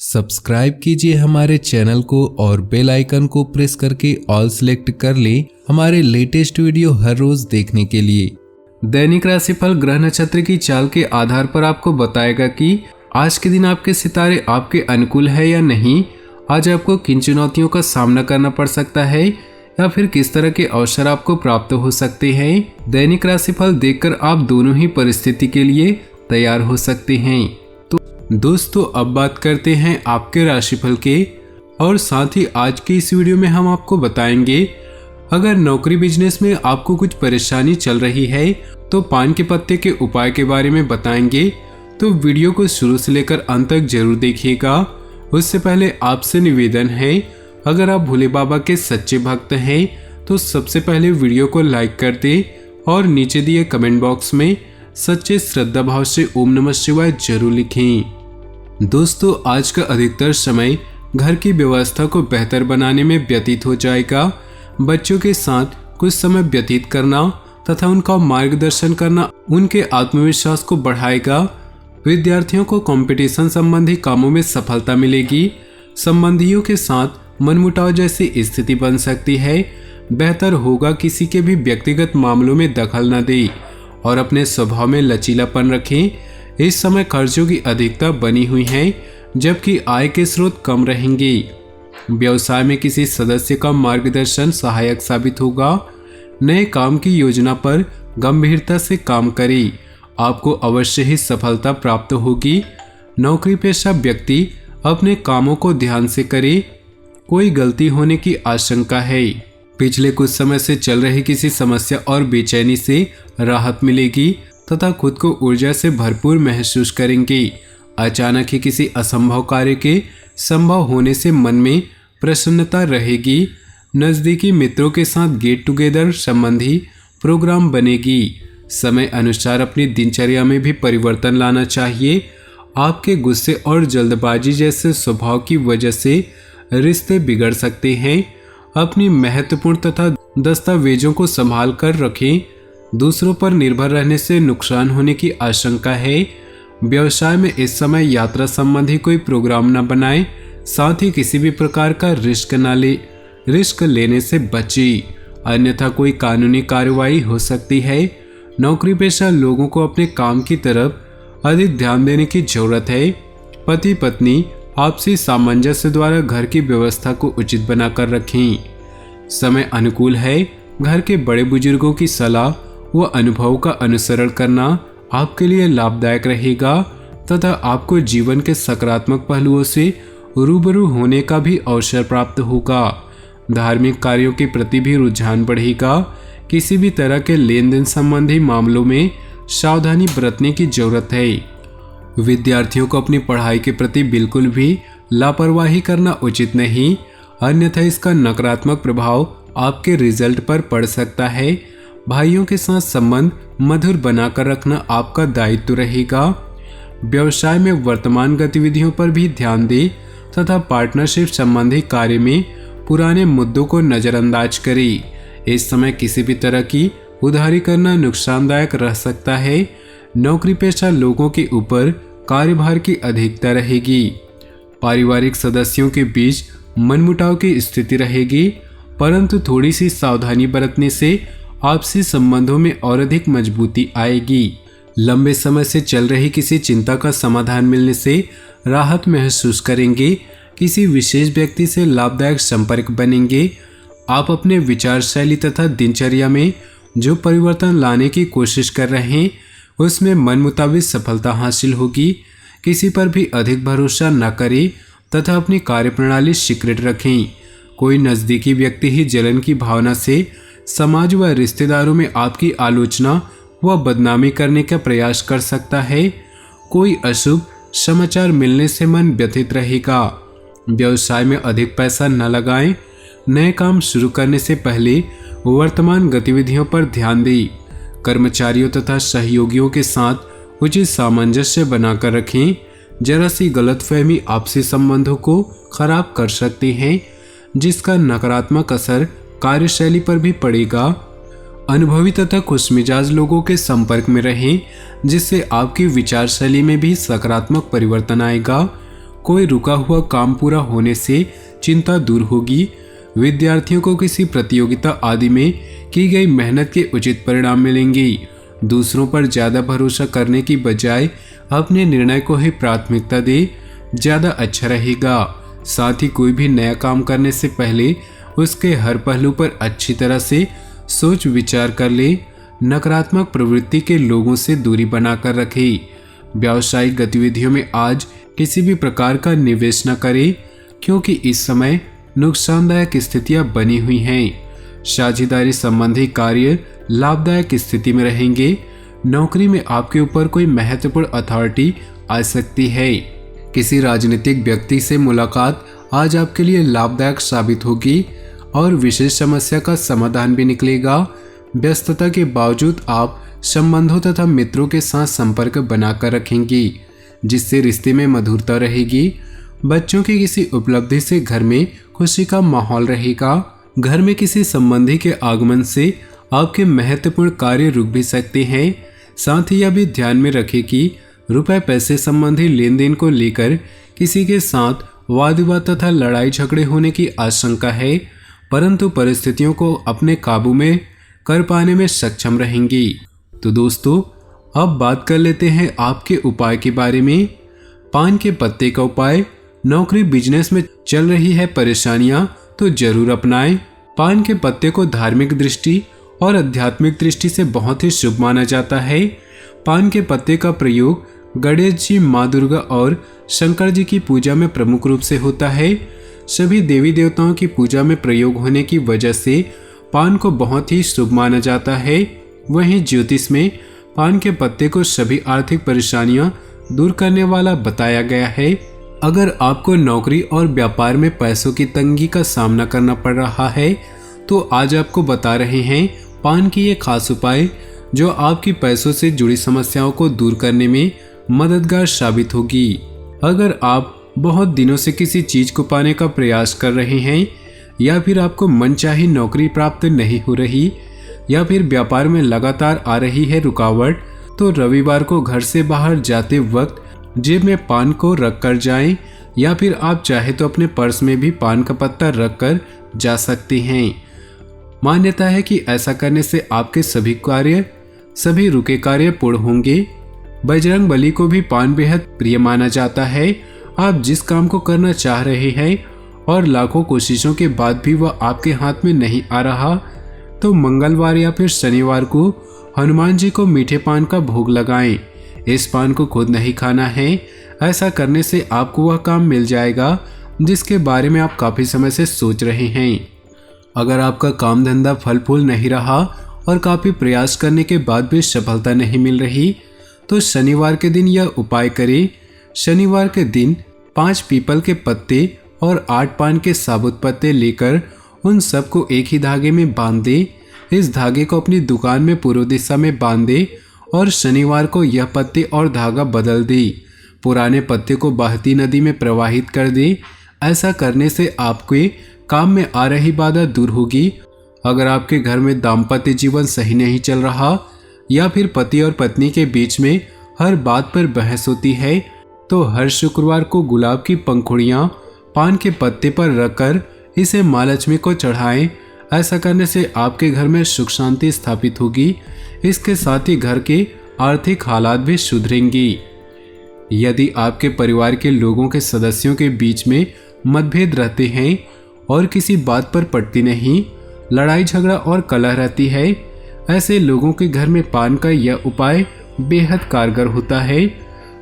Subscribe कीजिए हमारे channel को और बेल आइकन को प्रेस करके ऑल सिलेक्ट कर ले हमारे लेटेस्ट वीडियो हर रोज देखने के लिए। दैनिक राशिफल ग्रह नक्षत्र की चाल के आधार पर आपको बताएगा कि आज के दिन आपके सितारे आपके अनुकूल है या नहीं, आज आपको किन चुनौतियों का सामना करना पड़ सकता है या फिर किस तरह के अवसर आपको प्राप्त हो सकते हैं। दैनिक राशिफल देखकर आप दोनों ही परिस्थिति के लिए तैयार हो सकते हैं। तो दोस्तों अब बात करते हैं आपके राशिफल के, और साथ ही आज की इस वीडियो में हम आपको बताएंगे अगर नौकरी बिजनेस में आपको कुछ परेशानी चल रही है तो पान के पत्ते के उपाय के बारे में बताएंगे। तो वीडियो को शुरू से लेकर अंत तक जरूर देखिएगा। उससे पहले आपसे निवेदन है, अगर आप भोले बाबा के सच्चे भक्त हैं तो सबसे पहले वीडियो को लाइक कर दें और नीचे दिए कमेंट बॉक्स में सच्चे श्रद्धा भाव से ओम नमः शिवाय जरूर लिखें। दोस्तों आज का अधिकतर समय घर की व्यवस्था को बेहतर बनाने में व्यतीत हो जाएगा। बच्चों के साथ कुछ समय व्यतीत करना तथा उनका मार्गदर्शन करना उनके आत्मविश्वास को बढ़ाएगा। विद्यार्थियों को कंपटीशन संबंधी कामों में सफलता मिलेगी। संबंधियों के साथ मनमुटाव जैसी स्थिति बन सकती है। बेहतर होगा किसी के भी व्यक्तिगत मामलों में दखल न दें और अपने स्वभाव में लचीलापन रखें। इस समय खर्चों की अधिकता बनी हुई है जबकि आय के स्रोत कम रहेंगे। व्यवसाय में किसी सदस्य का मार्गदर्शन सहायक साबित होगा। नए काम की योजना पर गंभीरता से काम करें, आपको अवश्य ही सफलता प्राप्त होगी। नौकरी पेशा व्यक्ति अपने कामों को ध्यान से करे, कोई गलती होने की आशंका है। पिछले कुछ समय से चल रही किसी समस्या और बेचैनी से राहत मिलेगी तथा खुद को ऊर्जा से भरपूर महसूस करेंगे। अचानक ही किसी असंभव कार्य के संभव होने से मन में प्रसन्नता रहेगी। नज़दीकी मित्रों के साथ गेट टुगेदर संबंधी प्रोग्राम बनेगी। समय अनुसार अपनी दिनचर्या में भी परिवर्तन लाना चाहिए। आपके गुस्से और जल्दबाजी जैसे स्वभाव की वजह से रिश्ते बिगड़ सकते हैं। अपनी महत्वपूर्ण तथा दस्तावेजों को संभाल कर रखें। दूसरों पर निर्भर रहने से नुकसान होने की आशंका है। व्यवसाय में इस समय यात्रा संबंधी कोई प्रोग्राम न बनाएं। साथ ही किसी भी प्रकार का रिस्क लेने से बचें, अन्यथा कोई कानूनी कार्रवाई हो सकती है। नौकरी पेशा लोगों को अपने काम की तरफ अधिक ध्यान देने की जरूरत है। पति पत्नी आपसी सामंजस्य द्वारा घर की व्यवस्था को उचित बनाकर रखें। समय अनुकूल है। घर के बड़े बुजुर्गों की सलाह व अनुभव का अनुसरण करना आपके लिए लाभदायक रहेगा तथा आपको जीवन के सकारात्मक पहलुओं से रूबरू होने का भी अवसर प्राप्त होगा। धार्मिक कार्यों के प्रति भी रुझान बढ़ेगा। किसी भी तरह के लेन देन संबंधी मामलों में सावधानी बरतने की जरूरत है। विद्यार्थियों को अपनी पढ़ाई के प्रति बिल्कुल भी लापरवाही करना उचित नहीं, अन्यथा इसका नकारात्मक प्रभाव आपके रिजल्ट पर पड़ सकता है। भाइयों के साथ संबंध मधुर बनाकर रखना आपका दायित्व रहेगा। व्यवसाय में वर्तमान गतिविधियों पर भी ध्यान दें तथा पार्टनरशिप संबंधी कार्य में पुराने मुद्दों को नजरअंदाज करें। इस समय किसी भी तरह की उधारी करना नुकसानदायक रह सकता है। नौकरी पेशा लोगों के ऊपर कार्यभार की अधिकता रहेगी। पारिवारिक सदस्यों के बीच मनमुटाव की स्थिति रहेगी, परंतु थोड़ी सी सावधानी बरतने से आपसी संबंधों में और अधिक मजबूती आएगी। लंबे समय से चल रही किसी चिंता का समाधान मिलने से राहत महसूस करेंगे। किसी विशेष व्यक्ति से लाभदायक संपर्क बनेंगे। आप अपने विचार शैली तथा दिनचर्या में जो परिवर्तन लाने की कोशिश कर रहे हैं उसमें मन मुताबिक सफलता हासिल होगी। किसी पर भी अधिक भरोसा न करें तथा अपनी कार्यप्रणाली सीक्रेट रखें। कोई नज़दीकी व्यक्ति ही जलन की भावना से समाज व रिश्तेदारों में आपकी आलोचना व बदनामी करने का प्रयास कर सकता है। कोई अशुभ समाचार मिलने से मन व्यथित रहेगा। व्यवसाय में अधिक पैसा न लगाएं। नए काम शुरू करने से पहले वर्तमान गतिविधियों पर ध्यान दें। कर्मचारियों तथा सहयोगियों के साथ उचित सामंजस्य बनाकर रखें। जरा सी गलतफहमी आपसी संबंधों को खराब कर सकते हैं, जिसका नकारात्मक असर कार्यशैली पर भी पड़ेगा। अनुभवी तथा खुशमिजाज लोगों के संपर्क में रहें, जिससे आपकी विचार शैली में भी सकारात्मक परिवर्तन आएगा। कोई रुका हुआ काम पूरा होने से चिंता दूर होगी। विद्यार्थियों को किसी प्रतियोगिता आदि में की गई मेहनत के उचित परिणाम मिलेंगे। दूसरों पर ज्यादा भरोसा करने की बजाय अपने निर्णय को ही प्राथमिकता दे, ज्यादा अच्छा रहेगा। साथ ही कोई भी नया काम करने से पहले उसके हर पहलू पर अच्छी तरह से सोच विचार कर ले। नकारात्मक प्रवृत्ति के लोगों से दूरी बनाकर रखे। व्यावसायिक गतिविधियों में आज किसी भी प्रकार का निवेश न करें, क्योंकि इस समय नुकसानदायक स्थितियां बनी हुई हैं। साझेदारी संबंधी कार्य लाभदायक स्थिति में रहेंगे। नौकरी में आपके ऊपर कोई महत्वपूर्ण अथॉरिटी आ सकती है। किसी राजनीतिक व्यक्ति से मुलाकात आज आपके लिए लाभदायक साबित होगी और विशेष समस्या का समाधान भी निकलेगा। व्यस्तता के बावजूद आप संबंधों तथा मित्रों के साथ संपर्क बनाकर रखेंगी, जिससे रिश्ते में मधुरता रहेगी। बच्चों की किसी उपलब्धि से घर में खुशी का माहौल रहेगा। घर में किसी संबंधी के आगमन से आपके महत्वपूर्ण कार्य रुक भी सकते हैं। साथ ही यह भी ध्यान में रखें कि रुपए पैसे संबंधी लेन देन को लेकर किसी के साथ वाद विवाद तथा लड़ाई झगड़े होने की आशंका है, परंतु परिस्थितियों को अपने काबू में कर पाने में सक्षम रहेंगी। तो दोस्तों, अब बात कर लेते हैं आपके उपाय के बारे में। पान के पत्ते का उपाय। नौकरी बिजनेस में चल रही है परेशानियां तो जरूर अपनाएं। पान के पत्ते को धार्मिक दृष्टि और आध्यात्मिक दृष्टि से बहुत ही शुभ माना जाता है। पान के पत्ते का प्रयोग गणेश जी, माँ दुर्गा और शंकर जी की पूजा में प्रमुख रूप से होता है। सभी देवी देवताओं की पूजा में प्रयोग होने की वजह से पान को बहुत ही शुभ माना जाता है। वहीं ज्योतिष में पान के पत्ते को सभी आर्थिक परेशानियां दूर करने वाला बताया गया है। अगर आपको नौकरी और व्यापार में पैसों की तंगी का सामना करना पड़ रहा है, तो आज आपको बता रहे हैं पान की ये खास उपाय, जो आपकी पैसों से जुड़ी समस्याओं को दूर करने में मददगार साबित होगी। अगर आप बहुत दिनों से किसी चीज को पाने का प्रयास कर रहे हैं, या फिर आपको मनचाही नौकरी प्राप्त नहीं हो रही, या फिर व्यापार में लगातार आ रही है रुकावट, तो रविवार को घर से बाहर जाते वक्त जेब में पान को रख कर जाएं, या फिर आप चाहे तो अपने पर्स में भी पान का पत्ता रख कर जा सकते हैं। मान्यता है कि ऐसा करने से आपके सभी रुके कार्य पूर्ण होंगे। बजरंग बली को भी पान बेहद प्रिय माना जाता है। आप जिस काम को करना चाह रहे हैं और लाखों कोशिशों के बाद भी वह आपके हाथ में नहीं आ रहा, तो मंगलवार या फिर शनिवार को हनुमान जी को मीठे पान का भोग लगाएं। इस पान को खुद नहीं खाना है। ऐसा करने से आपको वह काम मिल जाएगा जिसके बारे में आप काफी समय से सोच रहे हैं। अगर आपका काम धंधा फल फूल नहीं रहा और काफी प्रयास करने के बाद भी सफलता नहीं मिल रही, तो शनिवार के दिन यह उपाय करें। शनिवार के दिन 5 पीपल के पत्ते और 8 पान के साबुत पत्ते लेकर उन सबको एक ही धागे में बांध दे। इस धागे को अपनी दुकान में पूर्व दिशा में बांध दे और शनिवार को यह पत्ते और धागा बदल दे। पुराने पत्ते को बहती नदी में प्रवाहित कर दे। ऐसा करने से आपके काम में आ रही बाधा दूर होगी। अगर आपके घर में दाम्पत्य जीवन सही नहीं चल रहा, या फिर पति और पत्नी के बीच में हर बात पर बहस होती है, तो हर शुक्रवार को गुलाब की पंखुड़ियाँ पान के पत्ते पर रखकर इसे माँ लक्ष्मी को चढ़ाएं। ऐसा करने से आपके घर में सुख शांति स्थापित होगी। इसके साथ ही घर के आर्थिक हालात भी सुधरेंगी। यदि आपके परिवार के लोगों के सदस्यों के बीच में मतभेद रहते हैं और किसी बात पर पटती नहीं, लड़ाई झगड़ा और कलह रहती है, ऐसे लोगों के घर में पान का यह उपाय बेहद कारगर होता है।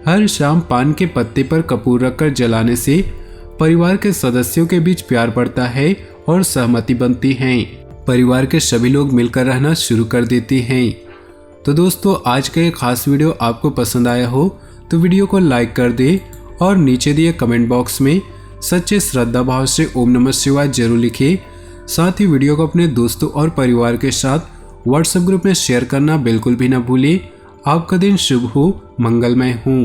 हर शाम पान के पत्ते पर कपूर रखकर जलाने से परिवार के सदस्यों के बीच प्यार बढ़ता है और सहमति बनती है। परिवार के सभी लोग मिलकर रहना शुरू कर देते हैं। तो दोस्तों, आज का ये खास वीडियो आपको पसंद आया हो तो वीडियो को लाइक कर दे और नीचे दिए कमेंट बॉक्स में सच्चे श्रद्धा भाव से ओम नमः शिवाय जरूर लिखे। साथ ही वीडियो को अपने दोस्तों और परिवार के साथ व्हाट्सएप ग्रुप में शेयर करना बिल्कुल भी ना भूलिए। आपका दिन शुभ हो, मंगलमय हो।